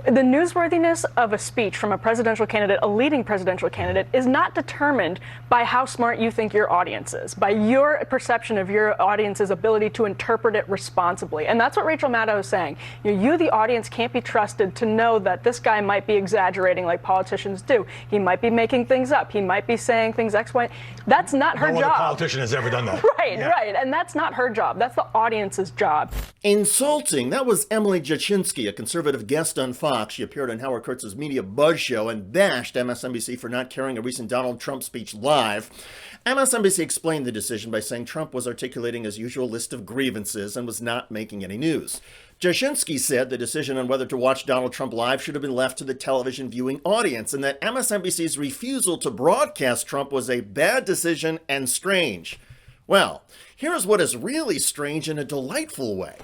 The newsworthiness of a speech from a presidential candidate, a leading presidential candidate, is not determined by how smart you think your audience is, by your perception of your audience's ability to interpret it responsibly. And that's what Rachel Maddow is saying. You, the audience, can't be trusted to know that this guy might be exaggerating like politicians do. He might be making things up. He might be saying things X, Y. That's not her job. No other politician has ever done that. Right. And that's not her job. That's the audience's job. Insulting. That was Emily Jaczynski, a conservative guest on Fox. She appeared on Howard Kurtz's Media Buzz show and bashed MSNBC for not carrying a recent Donald Trump speech live. MSNBC explained the decision by saying Trump was articulating his usual list of grievances and was not making any news. Jaczynski said the decision on whether to watch Donald Trump live should have been left to the television viewing audience, and that MSNBC's refusal to broadcast Trump was a bad decision and strange. Well, here's what is really strange in a delightful way.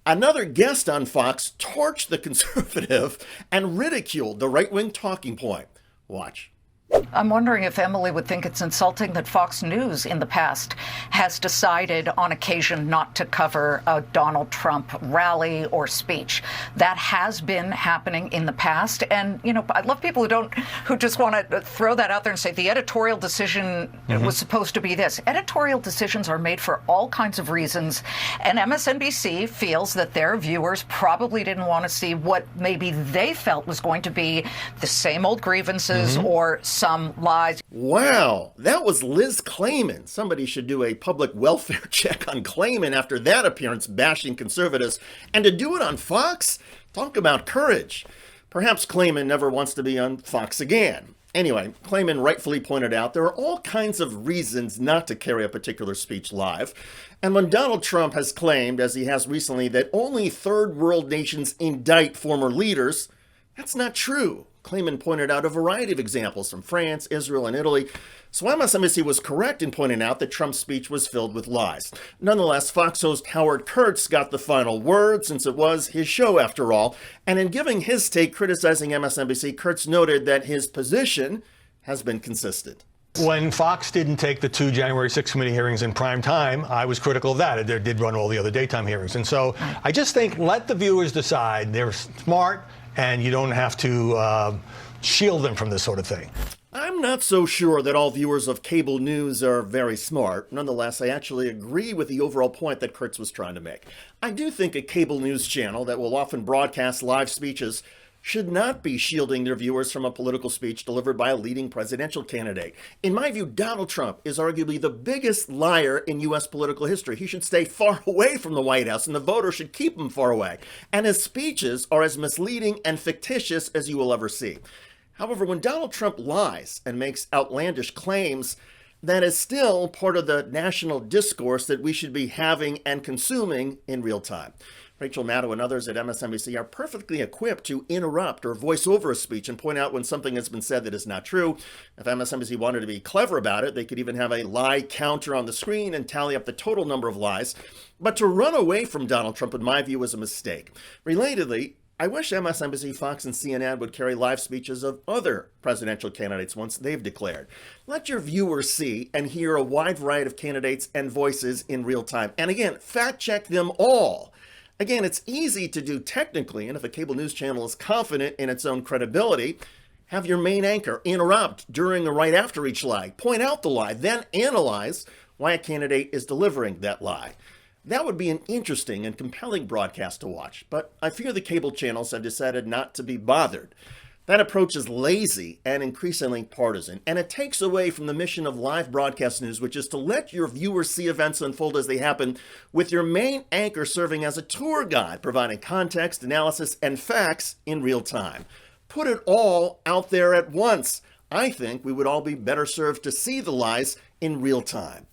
Another guest on Fox torched the conservative and ridiculed the right-wing talking point. Watch. I'm wondering if Emily would think it's insulting that Fox News in the past has decided on occasion not to cover a Donald Trump rally or speech. That has been happening in the past. And, you know, I love people who just want to throw that out there and say the editorial decision was supposed to be this. Editorial decisions are made for all kinds of reasons. And MSNBC feels that their viewers probably didn't want to see what maybe they felt was going to be the same old grievances or some lies. Wow, that was Liz Clayman. Somebody should do a public welfare check on Clayman after that appearance bashing conservatives. And to do it on Fox? Talk about courage. Perhaps Clayman never wants to be on Fox again. Anyway, Clayman rightfully pointed out there are all kinds of reasons not to carry a particular speech live. And when Donald Trump has claimed, as he has recently, that only third world nations indict former leaders, that's not true. Clayman pointed out a variety of examples from France, Israel, and Italy. So MSNBC was correct in pointing out that Trump's speech was filled with lies. Nonetheless, Fox host Howard Kurtz got the final word, since it was his show after all. And in giving his take criticizing MSNBC, Kurtz noted that his position has been consistent. When Fox didn't take the 2 January 6 committee hearings in prime time, I was critical of that. They did run all the other daytime hearings. And so I just think let the viewers decide. They're smart, and you don't have to shield them from this sort of thing. I'm not so sure that all viewers of cable news are very smart. Nonetheless, I actually agree with the overall point that Kurtz was trying to make. I do think a cable news channel that will often broadcast live speeches should not be shielding their viewers from a political speech delivered by a leading presidential candidate. In my view, Donald Trump is arguably the biggest liar in U.S. political history. He should stay far away from the White House, and the voters should keep him far away. And his speeches are as misleading and fictitious as you will ever see. However, when Donald Trump lies and makes outlandish claims, that is still part of the national discourse that we should be having and consuming in real time. Rachel Maddow and others at MSNBC are perfectly equipped to interrupt or voice over a speech and point out when something has been said that is not true. If MSNBC wanted to be clever about it, they could even have a lie counter on the screen and tally up the total number of lies. But to run away from Donald Trump, in my view, is a mistake. Relatedly, I wish MSNBC, Fox, and CNN would carry live speeches of other presidential candidates once they've declared. Let your viewers see and hear a wide variety of candidates and voices in real time. And again, fact check them all. Again, it's easy to do technically, and if a cable news channel is confident in its own credibility, have your main anchor interrupt during or right after each lie, point out the lie, then analyze why a candidate is delivering that lie. That would be an interesting and compelling broadcast to watch, but I fear the cable channels have decided not to be bothered. That approach is lazy and increasingly partisan, and it takes away from the mission of live broadcast news, which is to let your viewers see events unfold as they happen, with your main anchor serving as a tour guide, providing context, analysis, and facts in real time. Put it all out there at once. I think we would all be better served to see the lies in real time.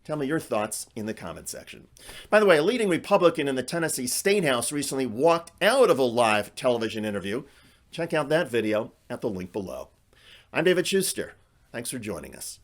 Tell me your thoughts in the comment section. By the way, a leading Republican in the Tennessee State House recently walked out of a live television interview. Check out that video at the link below. I'm David Shuster. Thanks for joining us.